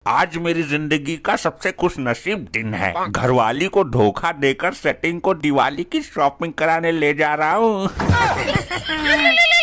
आज मेरी जिंदगी का सबसे खुश नसीब दिन है। घरवाली को धोखा देकर सेटिंग को दिवाली की शॉपिंग कराने ले जा रहा हूँ।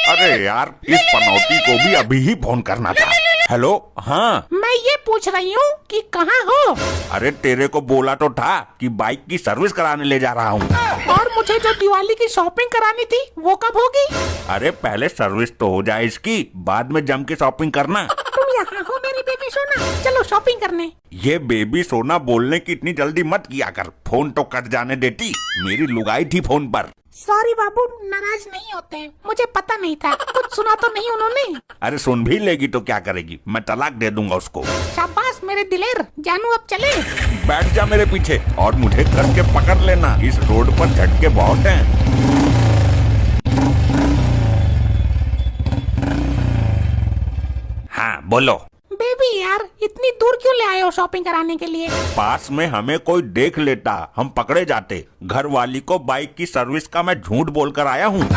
अरे यार, इस पनौती को भी अभी ही फोन करना था। हेलो, हाँ मैं ये पूछ रही हूँ कि कहाँ हो? अरे तेरे को बोला तो था कि बाइक की सर्विस कराने ले जा रहा हूँ। और मुझे जो दिवाली की शॉपिंग करानी थी वो कब होगी? अरे पहले सर्विस तो हो जाए इसकी, बाद में जम के शॉपिंग करना। तुम यहाँ हो मेरी बेबी सोना, चलो शॉपिंग करने। ये बेबी सोना बोलने की इतनी जल्दी मत किया कर, फोन तो कट जाने देती। मेरी लुगाई थी फोन पर। सॉरी बाबू, नाराज नहीं होते, मुझे पता नहीं था, कुछ सुना तो नहीं उन्होंने। अरे सुन भी लेगी तो क्या करेगी, मैं तलाक दे दूंगा उसको। शाबाश मेरे दिलेर, जानू अब चले। बैठ जा मेरे पीछे और मुझे कस के पकड़ लेना, इस रोड पर झटके बहुत हैं। हाँ बोलो। बेबी यार, इतनी दूर क्यों ले आए हो शॉपिंग कराने के लिए? पास में हमें कोई देख लेता, हम पकड़े जाते। घर वाली को बाइक की सर्विस का मैं झूठ बोलकर आया हूँ।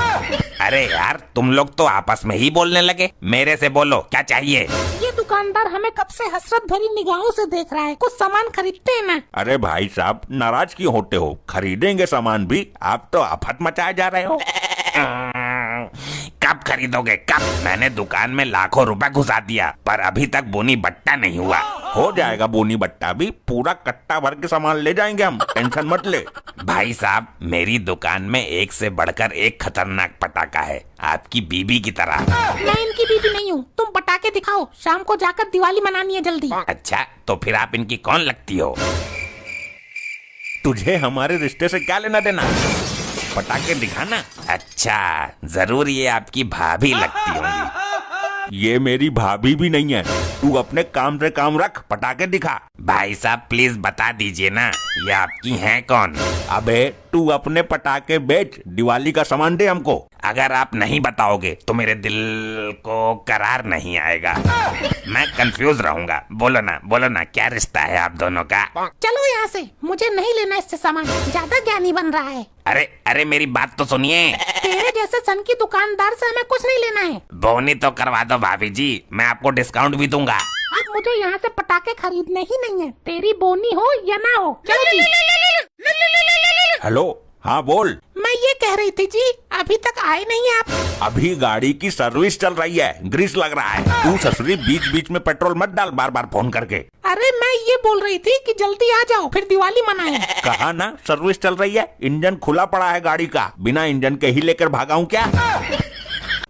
अरे यार, तुम लोग तो आपस में ही बोलने लगे। मेरे से बोलो, क्या चाहिए? ये दुकानदार हमें कब से हसरत भरी निगाहों से देख रहा है, कुछ सामान खरीदते हैं ना। अरे भाई साहब, नाराज क्यों होते हो? खरीदेंगे सामान भी, आप तो आफत मचाए जा रहे हो। कब खरीदोगे, कब? मैंने दुकान में लाखों रुपए घुसा दिया, पर अभी तक बोनी बट्टा नहीं हुआ। हो जाएगा बोनी बट्टा भी, पूरा कट्टा भर के सामान ले जाएंगे हम, टेंशन मत ले। भाई साहब, मेरी दुकान में एक से बढ़कर एक खतरनाक पटाखा है, आपकी बीबी की तरह। मैं इनकी बीबी नहीं हूँ, तुम पटाखे दिखाओ, शाम को जाकर दिवाली मनानी है जल्दी। अच्छा, तो फिर आप इनकी कौन लगती हो? तुझे हमारे रिश्ते से क्या लेना देना? पटाखे दिखाना। अच्छा, जरूर ये आपकी भाभी लगती होंगी। ये मेरी भाभी भी नहीं है, तू अपने काम से काम रख, पटाखे दिखा। भाई साहब प्लीज बता दीजिए ना, ये आपकी हैं कौन? अबे तू अपने पटाखे बेच, दिवाली का सामान दे हमको। अगर आप नहीं बताओगे तो मेरे दिल को करार नहीं आएगा, मैं कंफ्यूज रहूंगा। बोलो ना, क्या रिश्ता है आप दोनों का? चलो यहाँ से, मुझे नहीं लेना इससे सामान, ज्यादा ज्ञानी बन रहा है। अरे मेरी बात तो सुनिए। तेरे जैसे सन की दुकानदार से हमें कुछ नहीं लेना है। बोनी तो करवा दो भाभी जी, मैं आपको डिस्काउंट भी दूंगा। अब मुझे यहाँ से पटाखे खरीदने ही नहीं है, तेरी बोनी हो या ना हो। चलो जी। हेलो, हाँ बोल। मैं ये कह रही थी जी, अभी तक आए नहीं आप। अभी गाड़ी की सर्विस चल रही है, ग्रीस लग रहा है। तू ससुरी बीच बीच में पेट्रोल मत डाल बार बार फोन करके। अरे मैं ये बोल रही थी कि जल्दी आ जाओ, फिर दिवाली मनाएं। कहा ना सर्विस चल रही है, इंजन खुला पड़ा है गाड़ी का, बिना इंजन के ही लेकर भागा हूँ क्या?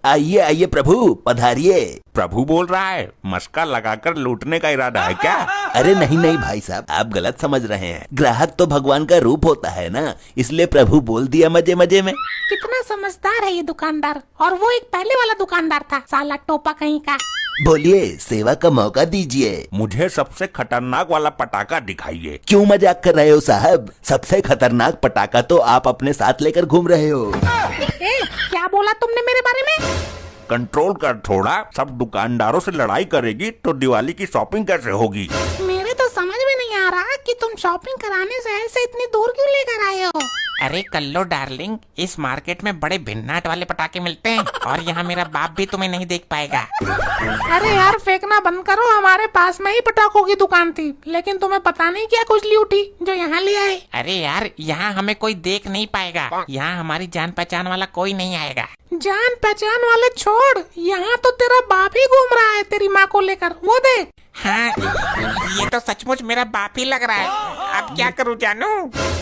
आइए आइए प्रभु, पधारिए। प्रभु बोल रहा है, मस्का लगाकर लूटने का इरादा है क्या? अरे नहीं नहीं भाई साहब, आप गलत समझ रहे हैं। ग्राहक तो भगवान का रूप होता है ना, इसलिए प्रभु बोल दिया मजे मजे में। कितना समझदार है ये दुकानदार, और वो एक पहले वाला दुकानदार था, साला टोपा कहीं का। बोलिए, सेवा का मौका दीजिए। मुझे सबसे खतरनाक वाला पटाखा दिखाइए। क्यों मजाक कर रहे हो साहब? सबसे खतरनाक पटाखा तो आप अपने साथ लेकर घूम रहे हो। क्या बोला तुमने मेरे बारे में? कंट्रोल कर थोड़ा, सब दुकानदारों से लड़ाई करेगी तो दिवाली की शॉपिंग कैसे होगी? मेरे तो समझ में नहीं आ रहा कि तुम शॉपिंग कराने शहर से इतनी दूर क्यों लेकर आए हो। अरे कल्लो डार्लिंग, इस मार्केट में बड़े भिन्नाट वाले पटाखे मिलते हैं, और यहाँ मेरा बाप भी तुम्हें नहीं देख पाएगा। अरे यार फेंकना बंद करो, हमारे पास में ही पटाखों की दुकान थी, लेकिन तुम्हें पता नहीं क्या खुजली उठी जो यहाँ ले आए। अरे यार, यहाँ हमें कोई देख नहीं पाएगा, यहाँ हमारी जान पहचान वाला कोई नहीं आएगा। जान पहचान वाले छोड़, यहाँ तो तेरा बाप ही घूम रहा है तेरी माँ को लेकर, वो देख। हाँ, ये तो सचमुच मेरा बाप ही लग रहा है। अब क्या करूँ जानू?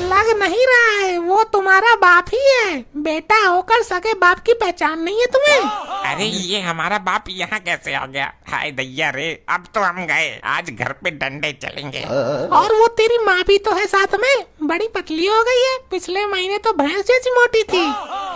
लग नहीं रहा है, वो तुम्हारा बाप ही है। बेटा होकर सके बाप की पहचान नहीं है तुम्हें? अरे ये हमारा बाप यहाँ कैसे आ गया? हाय दैया रे, अब तो हम गए, आज घर पे डंडे चलेंगे। और वो तेरी माँ भी तो है साथ में, बड़ी पतली हो गई है, पिछले महीने तो भैंस जैसी मोटी थी।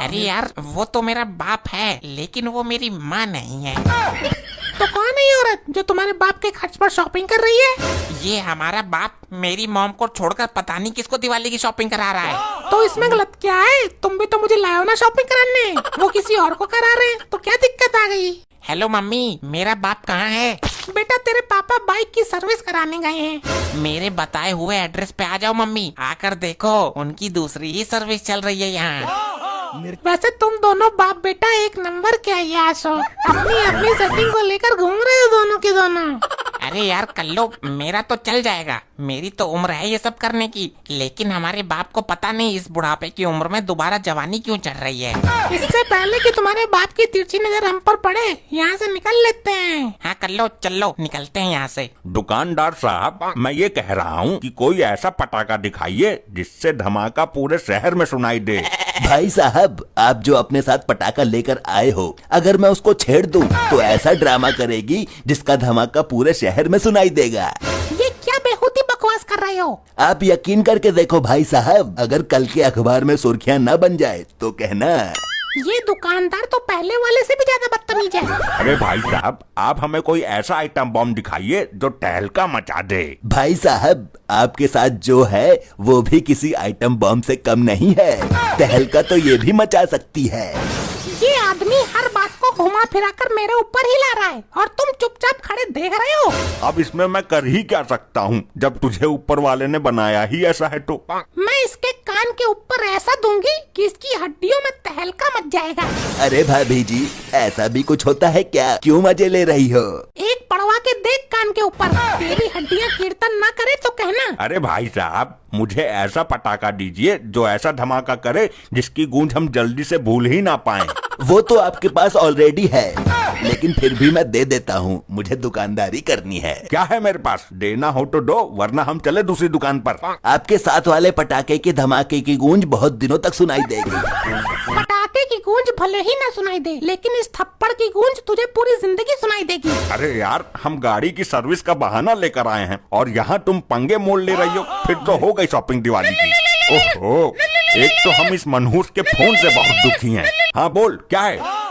अरे यार, वो तो मेरा बाप है, लेकिन वो मेरी माँ नहीं है। तो कौन है ये औरत जो तुम्हारे बाप के खर्च पर शॉपिंग कर रही है? ये हमारा बाप मेरी मॉम को छोड़कर पता नहीं किसको दिवाली की शॉपिंग करा रहा है। तो इसमें गलत क्या है? तुम भी तो मुझे लाए हो ना शॉपिंग कराने, वो किसी और को करा रहे हैं, तो क्या दिक्कत आ गई? हेलो मम्मी, मेरा बाप कहाँ है? बेटा तेरे पापा बाइक की सर्विस कराने गए हैं। मेरे बताए हुए एड्रेस पे आ जाओ मम्मी, आकर देखो, उनकी दूसरी ही सर्विस चल रही है यहाँ। वैसे तुम दोनों बाप बेटा एक नंबर के अय्याश हो, अपनी अपनी सेटिंग को लेकर घूम रहे हो दोनों के दोनों। अरे यार कल्लो, मेरा तो चल जाएगा, मेरी तो उम्र है ये सब करने की, लेकिन हमारे बाप को पता नहीं इस बुढ़ापे की उम्र में दोबारा जवानी क्यों चढ़ रही है। इससे पहले कि तुम्हारे बाप की तिरछी नजर हम पर पड़े, यहाँ से निकल लेते हैं। हाँ कल्लो, चलो निकलते हैं यहाँ से। दुकानदार साहब, मैं ये कह रहा हूँ कि कोई ऐसा पटाखा दिखाइए जिससे धमाका पूरे शहर में सुनाई दे। भाई साहब, आप जो अपने साथ पटाखा लेकर आए हो, अगर मैं उसको छेड़ दूं तो ऐसा ड्रामा करेगी जिसका धमाका पूरे शहर में सुनाई देगा। ये क्या बेहूदी बकवास कर रहे हो? आप यकीन करके देखो भाई साहब, अगर कल के अखबार में सुर्खियां न बन जाए तो कहना। ये दुकानदार तो पहले वाले से भी ज्यादा बदतमीज है। अरे भाई साहब, आप हमें कोई ऐसा आइटम बॉम्ब दिखाइए जो तहलका मचा दे। भाई साहब, आपके साथ जो है वो भी किसी आइटम बम से कम नहीं है, तहलका तो ये भी मचा सकती है। ये आदमी हर बात को घुमा फिरा कर मेरे ऊपर ही ला रहा है और तुम चुपचाप खड़े देख रहे हो। अब इसमें मैं कर ही क्या सकता हूँ, जब तुझे ऊपर वाले ने बनाया ही ऐसा है तो। मैं इसके कान के ऊपर ऐसा दूंगी कि इसकी हड्डियों में तहलका मच जाएगा। अरे भाभी जी, ऐसा भी कुछ होता है क्या? क्यों मजे ले रही हो? एक पड़वा के देख कान के ऊपर, तेरी हड्डियां कीर्तन ना करे तो कहना। अरे भाई साहब, मुझे ऐसा पटाखा दीजिए जो ऐसा धमाका करे जिसकी गूंज हम जल्दी से भूल ही ना पाएं। वो तो आपके पास ऑलरेडी है, लेकिन फिर भी मैं दे देता हूँ, मुझे दुकानदारी करनी है। क्या है मेरे पास? देना हो तो दो, वरना हम चले दूसरी दुकान पर। आपके साथ वाले पटाखे के धमाके की गूंज बहुत दिनों तक सुनाई देगी। पटाखे की गूंज भले ही ना सुनाई दे, लेकिन इस थप्पड़ की गूंज तुझे पूरी जिंदगी सुनाई देगी। अरे यार, हम गाड़ी की सर्विस का बहाना लेकर आए हैं और यहाँ तुम पंगे मोड़ ले रही हो। फिर तो हो गई शॉपिंग दिवाली की। ओहो, एक तो हम इस मनहूस के फोन से बहुत दुखी हैं। हाँ बोल, क्या है?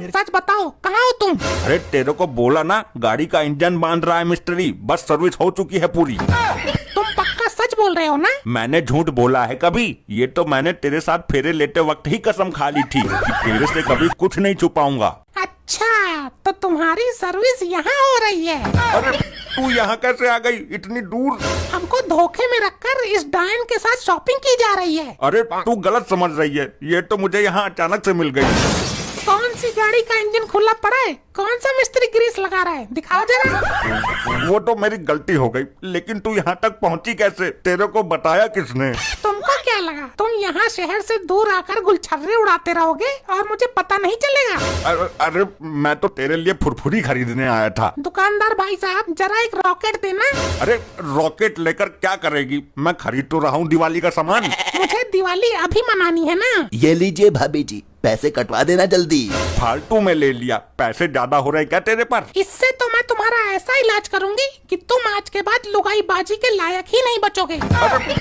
सच बताओ, कहाँ हो तुम? अरे तेरे को बोला ना, गाड़ी का इंजन बांध रहा है मिस्त्री, बस सर्विस हो चुकी है पूरी। तुम पक्का सच बोल रहे हो ना? मैंने झूठ बोला है कभी? ये तो मैंने तेरे साथ फेरे लेते वक्त ही कसम खा ली थी कि तेरे से कभी कुछ नहीं छुपाऊंगा। अच्छा, तो तुम्हारी सर्विस यहाँ हो रही है? अरे तू यहाँ कैसे आ गई इतनी दूर? हमको धोखे में रखकर इस डायन के साथ शॉपिंग की जा रही है। अरे तू गलत समझ रही है, ये तो मुझे यहाँ अचानक से मिल गई। कौन सी गाड़ी का इंजन खुला पड़ा है? कौन सा मिस्त्री ग्रीस लगा रहा है? दिखाओ जरा। वो तो मेरी गलती हो गई, लेकिन तू यहाँ तक पहुँची कैसे? तेरे को बताया किसने? तुमको क्या लगा तुम यहाँ शहर से दूर आकर गुलछर्रे उड़ाते रहोगे और मुझे पता नहीं चलेगा? अरे मैं तो तेरे लिए फुरफुरी खरीदने आया था। दुकानदार भाई साहब, जरा एक रॉकेट देना। अरे रॉकेट लेकर क्या करेगी? मैं खरीद तो रहा हूँ दिवाली का सामान। मुझे दिवाली अभी मनानी है ना। ये लीजिए भाभी जी, पैसे कटवा देना जल्दी। फालतू में ले लिया, पैसे ज्यादा हो रहे क्या तेरे पर? इससे तो मैं तुम्हारा ऐसा इलाज करूंगी कि तुम आज के बाद लुगाई बाजी के लायक ही नहीं बचोगे। अरे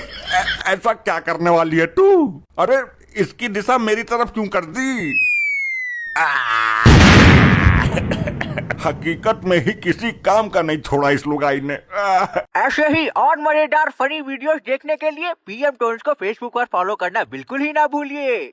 ऐसा क्या करने वाली है तू? अरे इसकी दिशा मेरी तरफ क्यों कर दी? हकीकत में ही किसी काम का नहीं छोड़ा इस लुगाई ने। ऐसे ही और मजेदार फनी वीडियोस देखने के लिए पीएम टोन्स को फेसबुक पर फॉलो करना बिल्कुल ही ना भूलिए।